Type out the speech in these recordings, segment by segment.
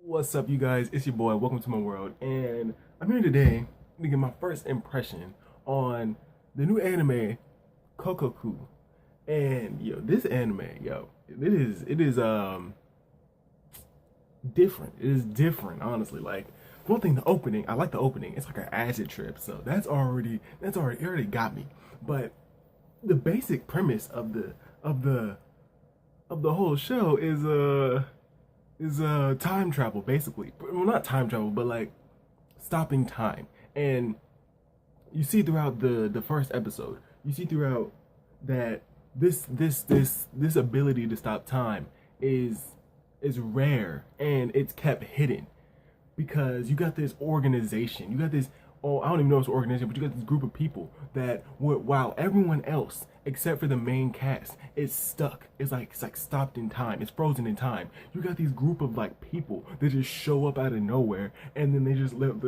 What's up, you guys? It's your boy. Welcome to my world, and I'm here today to get my first impression on the new anime, Kokkoku. And this anime, it is different. It is different, honestly. Like, for one thing, the opening, I like the opening. It's like an acid trip, so it already got me. But the basic premise of the of the whole show is time travel, basically. Well, not time travel, but like stopping time. And you see throughout the first episode, you see throughout that this ability to stop time is rare, and it's kept hidden because you got this organization, you got this, oh, I don't even know it's an organization, but you got this group of people that while everyone else except for the main cast is stuck, it's like stopped in time, it's frozen in time. You got these group of like people that just show up out of nowhere, and then they're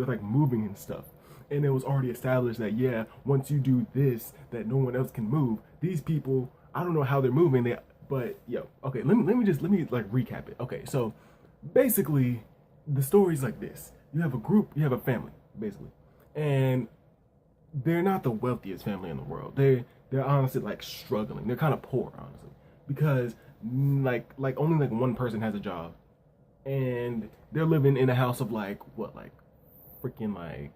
like moving and stuff. And it was already established that, yeah, once you do this, that no one else can move. These people, I don't know how they're moving, okay, let me like recap it. Okay, so basically the story's like this. You have a group, you have a family, basically. And they're not the wealthiest family in the world. They're honestly like struggling. They're kind of poor, honestly, because like only like one person has a job, and they're living in a house of like what, like freaking like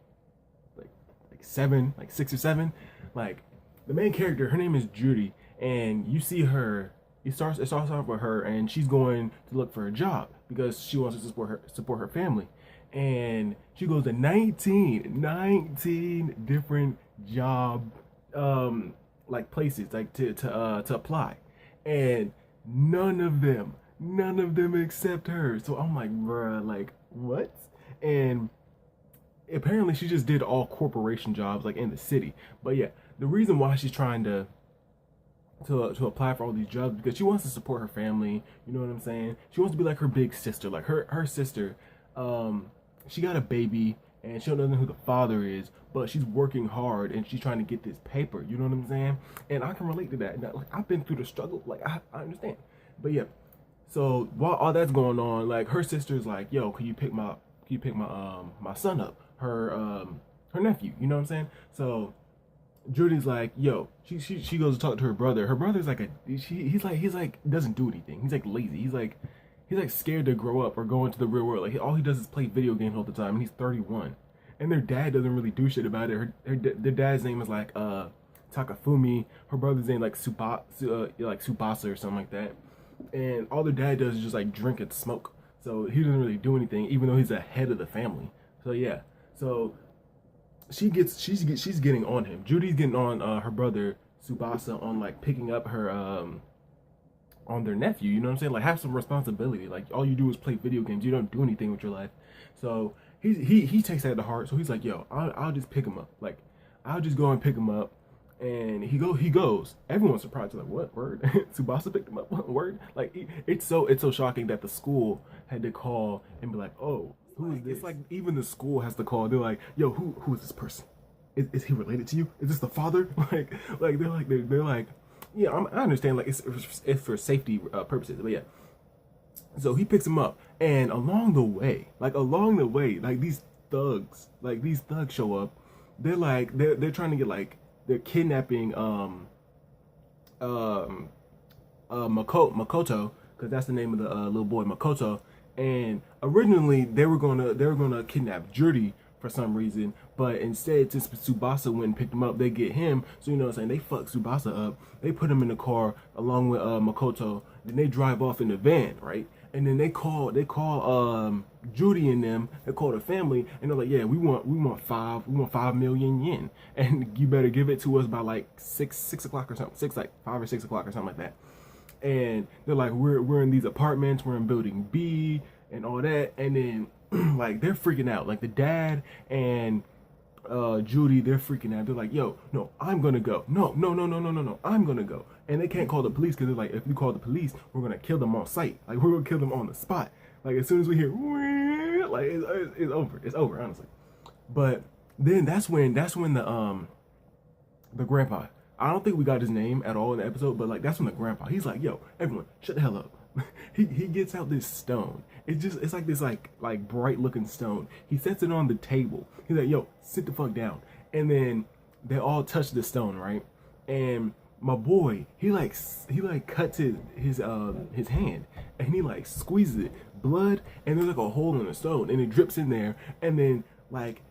seven, like six or seven. Like, the main character, her name is Judy, and you see her. It starts off with her, and she's going to look for a job because she wants to support her family. And she goes to 19 different job like places, like to apply, and none of them accept her. So I'm like, bruh, like, what? And apparently she just did all corporation jobs like in the city. But yeah, the reason why she's trying to apply for all these jobs because she wants to support her family. You know what I'm saying? She wants to be like her big sister, like her sister. She got a baby, and she don't know who the father is, but she's working hard and she's trying to get this paper. You know what I'm saying? And I can relate to that. Now, like, I've been through the struggle. Like, I understand. But yeah, so while all that's going on, like, her sister's like, yo, can you pick my son up, her nephew. You know what I'm saying? So Judy's like, yo, she goes to talk to her brother. Her brother's like he's like doesn't do anything. He's like lazy. He's like scared to grow up or go into the real world. Like, all he does is play video games all the time, and he's 31. And their dad doesn't really do shit about it. Their dad's name is like Takafumi. Her brother's name like Subasa or something like that. And all their dad does is just like drink and smoke. So he doesn't really do anything, even though he's the head of the family. So yeah. So she's getting on him. Judy's getting on her brother Subasa on like picking up her on their nephew. You know what I'm saying? Like, have some responsibility. Like, all you do is play video games. You don't do anything with your life. So he takes that to heart. So he's like, yo, I'll just pick him up. Like, I'll just go and pick him up. And he goes. Everyone's surprised. Like, what? Word? Subasa picked him up. What? Word? Like, it's so shocking that the school had to call and be like, oh, who is this? It's like even the school has to call. They're like, yo, who is this person? Is he related to you? Is this the father? They're like, yeah, I understand. Like, it's for safety purposes. But yeah, so he picks him up, and along the way, like these thugs show up. They're trying to get, like, they're kidnapping Makoto, because that's the name of the little boy, Makoto. And originally they were gonna kidnap Judy for some reason, but instead, since Tsubasa went and picked him up, they get him. So, you know what I'm saying, they fuck Tsubasa up. They put him in the car along with Makoto. Then they drive off in the van, right? And then they call Judy and them. They call the family, and they're like, yeah, we want 5 million yen, and you better give it to us by like six o'clock or something, 5 or 6 o'clock or something like that. And they're like, we're in these apartments, we're in building B and all that. And then like, they're freaking out. Like, the dad and Judy, they're freaking out. They're like, yo, no, I'm gonna go. No, I'm gonna go. And they can't call the police because they're like, if you call the police, we're gonna kill them on sight. Like, we're gonna kill them on the spot. Like, as soon as we hear, like, it's over. It's over, honestly. But then that's when the grandpa, I don't think we got his name at all in the episode, but like, that's when the grandpa, he's like, yo, everyone, shut the hell up. he gets out this stone. It's like this like bright looking stone. He sets it on the table. He's like, yo, sit the fuck down. And then they all touch the stone, right? And my boy, he cuts his hand, and he like squeezes it, blood, and there's like a hole in the stone, and it drips in there, and then like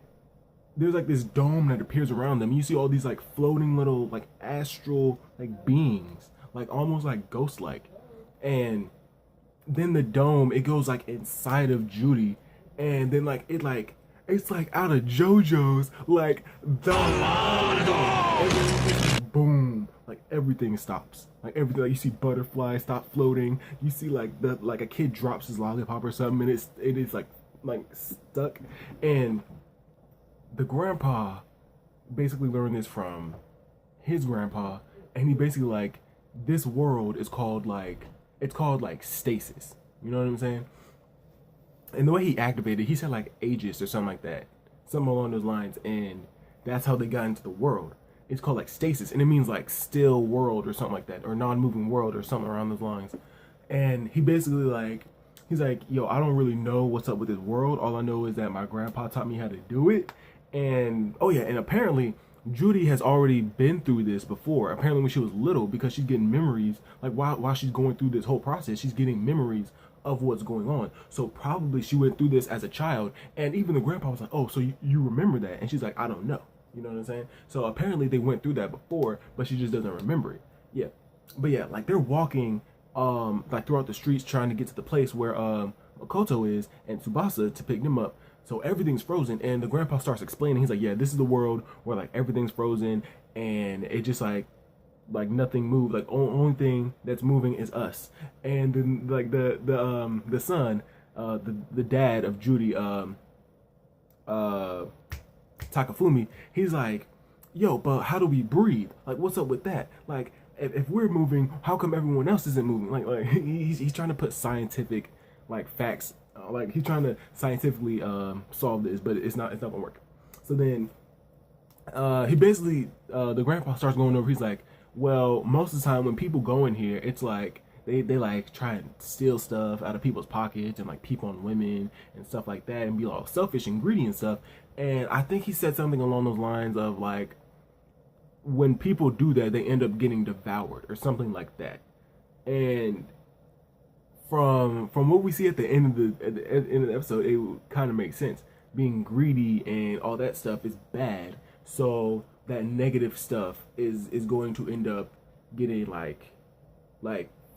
there's like this dome that appears around them. You see all these like floating little like astral like beings, like almost like ghost like, and then the dome, it goes like inside of Judy, and then like it's like out of JoJo's, like the and then boom, like everything stops, like everything. Like you see butterflies stop floating. You see like a kid drops his lollipop or something, and it is like stuck. And the grandpa basically learned this from his grandpa, and he basically like, this world is called like, it's called like stasis. You know what I'm saying? And the way he activated, he said like Aegis or something like that, something along those lines, and that's how they got into the world. It's called like stasis, and it means like still world or something like that, or non-moving world or something around those lines. And he basically like, he's like, yo, I don't really know what's up with this world. All I know is that my grandpa taught me how to do it. And oh yeah, and apparently Judy has already been through this before. Apparently when she was little, because she's getting memories, like while she's going through this whole process, she's getting memories of what's going on. So probably she went through this as a child, and even the grandpa was like, oh, so you remember that? And she's like, I don't know. You know what I'm saying? So apparently they went through that before, but she just doesn't remember it. Yeah. But yeah, like they're walking like throughout the streets trying to get to the place where Makoto is and Tsubasa to pick them up. So everything's frozen, and the grandpa starts explaining. He's like, yeah, this is the world where like everything's frozen, and it just like nothing moved. Like only thing that's moving is us. And then like the son, the dad of Judy, Takafumi, he's like, yo, but how do we breathe? Like, what's up with that? Like, if we're moving, how come everyone else isn't moving? Like he's trying to put scientific like facts. Like he's trying to scientifically solve this, but it's not gonna work. So then he basically the grandpa starts going over. He's like, well, most of the time when people go in here, it's like they like try and steal stuff out of people's pockets and like peep on women and stuff like that and be all selfish and greedy and stuff. And I think he said something along those lines of like, when people do that, they end up getting devoured or something like that. And from what we see at the end of the episode, it kind of makes sense. Being greedy and all that stuff is bad. So that negative stuff is going to end up getting like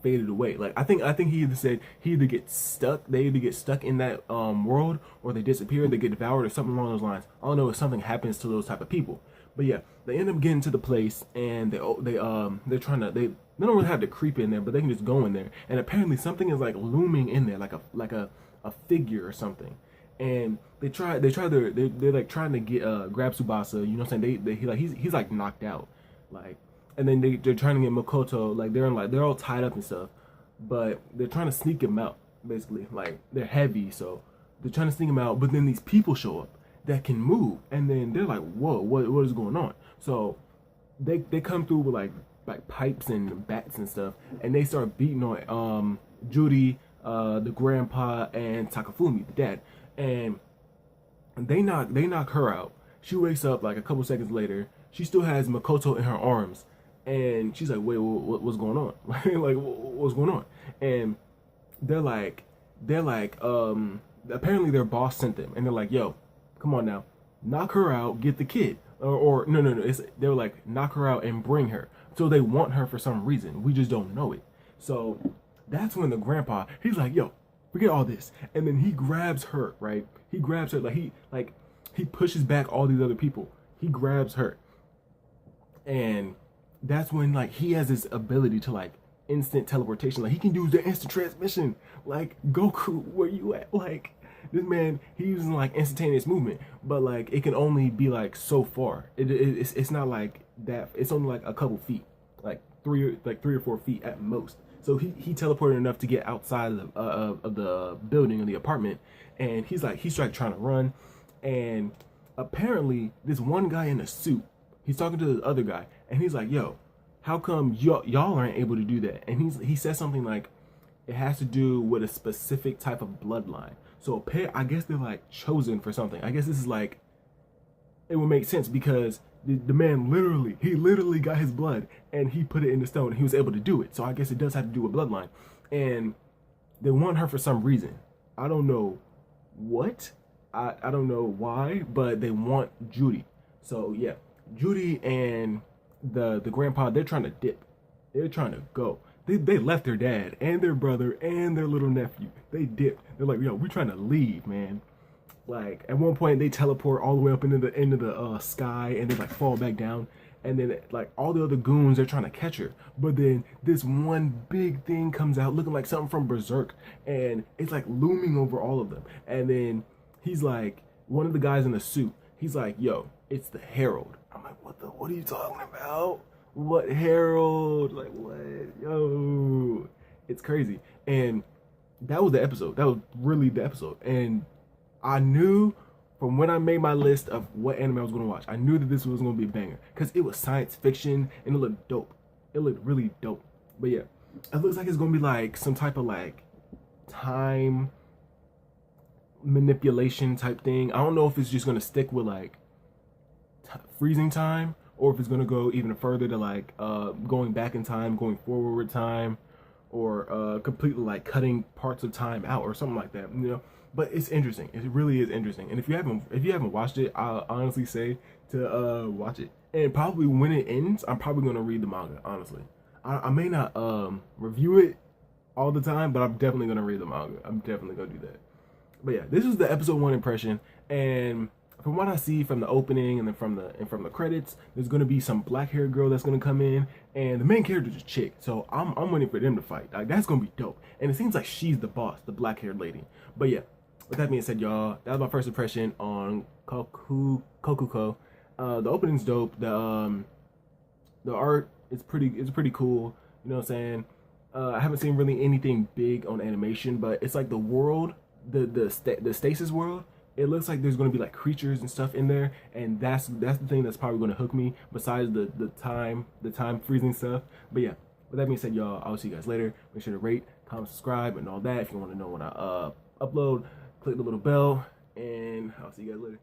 faded away. Like I think he either said they either get stuck in that world, or they disappear, they get devoured, or something along those lines. I don't know if something happens to those type of people. But yeah, they end up getting to the place, and they're trying to they don't really have to creep in there, but they can just go in there. And apparently something is like looming in there, like a figure or something. And they're like trying to get grab Tsubasa, you know what I'm saying? He's like knocked out. Like, and then they're trying to get Makoto, like they're all tied up and stuff, but they're trying to sneak him out, basically. Like they're heavy, so they're trying to sneak him out, but then these people show up that can move, and then they're like, whoa, what is going on? So they come through with like pipes and bats and stuff, and they start beating on Judy, the grandpa, and Takafumi, the dad, and they knock her out. She wakes up like a couple seconds later. She still has Makoto in her arms, and she's like, wait, what's going on? Like what's going on? And they're like apparently their boss sent them, and they're like, yo, come on now, knock her out, get the kid. Or no, they were like, knock her out and bring her. So they want her for some reason. We just don't know it. So that's when the grandpa, he's like, yo, forget all this. And then he grabs her, right? He grabs her, he pushes back all these other people. He grabs her. And that's when like he has this ability to like instant teleportation. Like he can do the instant transmission. Like, Goku, where you at? Like, this man, he's using like instantaneous movement, but like it can only be like so far. It's not like that. It's only like a couple feet, like three or 4 feet at most. So he teleported enough to get outside of the building or the apartment, and he's like trying to run, and apparently this one guy in a suit, he's talking to the other guy, and he's like, yo, how come y'all aren't able to do that? And he says something like, it has to do with a specific type of bloodline. So I guess they're like chosen for something. I guess this is like, it would make sense because the man literally got his blood and he put it in the stone and he was able to do it. So I guess it does have to do with bloodline. And they want her for some reason. I don't know what. I don't know why, but they want Judy. So yeah, Judy and the grandpa, they're trying to dip. They're trying to go. They left their dad and their brother and their little nephew. They dipped. They're like, yo, we're trying to leave, man. Like at one point they teleport all the way up into the sky and they like fall back down. And then like all the other goons, they're trying to catch her. But then this one big thing comes out looking like something from Berserk. And it's like looming over all of them. And then he's like, one of the guys in the suit, he's like, yo, it's the Herald. I'm like, what are you talking about? What Herald? Like what? Yo. It's crazy. And that was the episode. That was really the episode. And I knew from when I made my list of what anime I was going to watch, I knew that this was going to be a banger because it was science fiction and it looked dope. It looked really dope. But yeah, it looks like it's going to be like some type of like time manipulation type thing. I don't know if it's just going to stick with like freezing time or if it's going to go even further to like going back in time, going forward time, or completely like cutting parts of time out or something like that, you know. But it's interesting. It really is interesting. And if you haven't watched it, I'll honestly say to watch it. And probably when it ends, I'm probably gonna read the manga. Honestly, I may not review it all the time, but I'm definitely gonna read the manga. I'm definitely gonna do that. But yeah, this is the episode 1 impression. And from what I see from the opening and then from the credits, there's gonna be some black-haired girl that's gonna come in, and the main character is a chick. So I'm waiting for them to fight. Like that's gonna be dope. And it seems like she's the boss, the black-haired lady. But yeah. With that being said, y'all, that was my first impression on Kokkoku. The opening's dope. The art is pretty cool. You know what I'm saying? I haven't seen really anything big on animation, but it's like the world, the stasis world. It looks like there's gonna be like creatures and stuff in there, and that's the thing that's probably gonna hook me. Besides the time freezing stuff. But yeah. With that being said, y'all, I'll see you guys later. Make sure to rate, comment, subscribe, and all that. If you want to know when I upload. Click the little bell, and I'll see you guys later.